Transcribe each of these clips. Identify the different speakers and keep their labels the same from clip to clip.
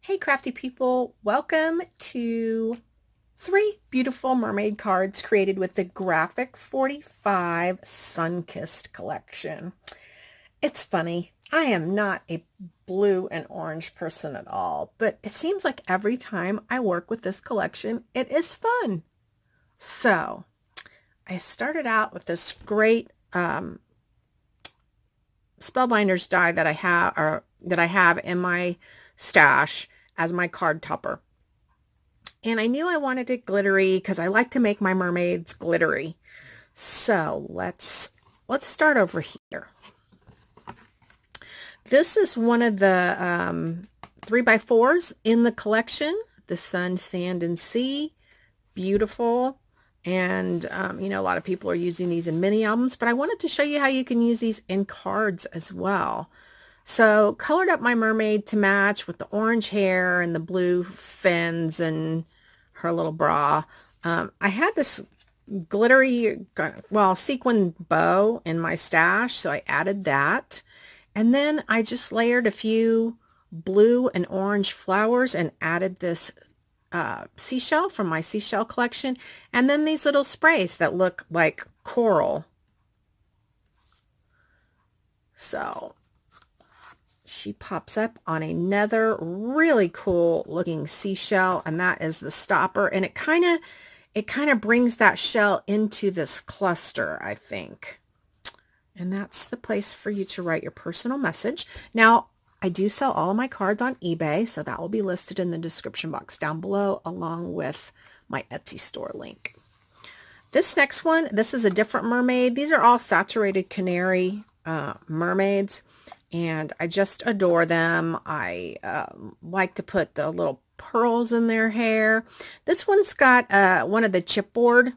Speaker 1: Hey crafty people, welcome to 3 beautiful mermaid cards created with the G45 Sunkissed Collection. It's funny, I am not a blue and orange person at all, but it seems like every time I work with this collection, it is fun. So, I started out with this great Spellbinders die that I have in my stash as my card topper. And I knew I wanted it glittery because I like to make my mermaids glittery. So let's start over here. This is one of the 3x4s in the collection. The Sun, Sand, and Sea. Beautiful. And, a lot of people are using these in mini albums, but I wanted to show you how you can use these in cards as well. So colored up my mermaid to match with the orange hair and the blue fins and her little bra. I had this glittery, sequin bow in my stash, so I added that. And then I just layered a few blue and orange flowers and added this seashell from my seashell collection. And then these little sprays that look like coral. So she pops up on another really cool looking seashell, and that is the stopper, and it kind of brings that shell into this cluster, I think. And that's the place for you to write your personal message. Now, I do sell all of my cards on eBay, so that will be listed in the description box down below, along with my Etsy store link. This next one, this is a different mermaid. These are all saturated canary mermaids, and I just adore them. I like to put the little pearls in their hair. This one's got one of the chipboard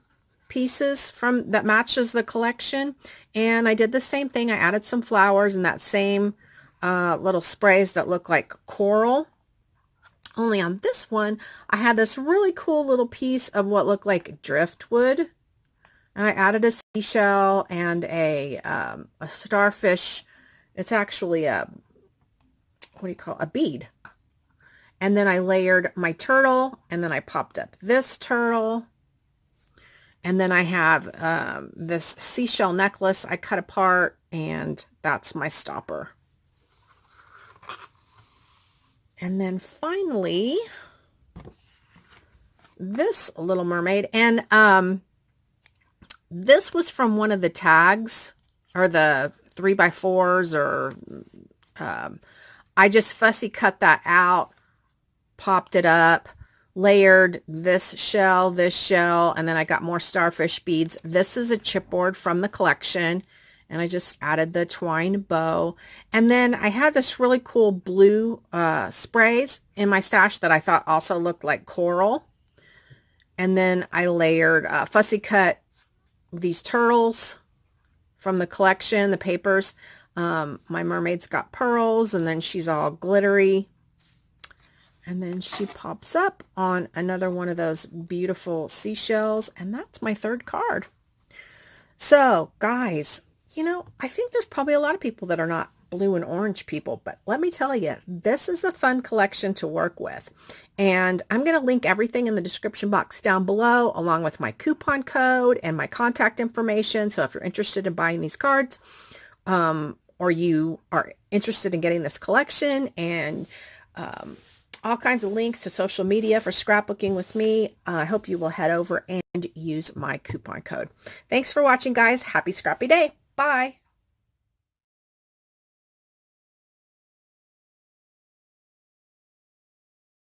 Speaker 1: pieces that matches the collection, and I did the same thing. I added some flowers and that same little sprays that look like coral. Only on this one, I had this really cool little piece of what looked like driftwood. And I added a seashell and a starfish. It's actually a bead. And then I layered my turtle, and then I popped up this turtle. And then I have this seashell necklace I cut apart, and that's my stopper. And then finally, this little mermaid. And this was from one of the tags, or the 3x4s, or I just fussy cut that out, popped it up, layered this shell, and then I got more starfish beads. This is a chipboard from the collection, and I just added the twine bow. And then I had this really cool blue sprays in my stash that I thought also looked like coral. And then I layered, fussy cut these turtles from the collection, the papers. My mermaid's got pearls, and then she's all glittery. And then she pops up on another one of those beautiful seashells, and that's my third card. So, guys, I think there's probably a lot of people that are not blue and orange people, but let me tell you, this is a fun collection to work with. And I'm going to link everything in the description box down below, along with my coupon code and my contact information. So if you're interested in buying these cards, or you are interested in getting this collection, and all kinds of links to social media for scrapbooking with me, I hope you will head over and use my coupon code. Thanks for watching, guys. Happy scrappy day. Bye.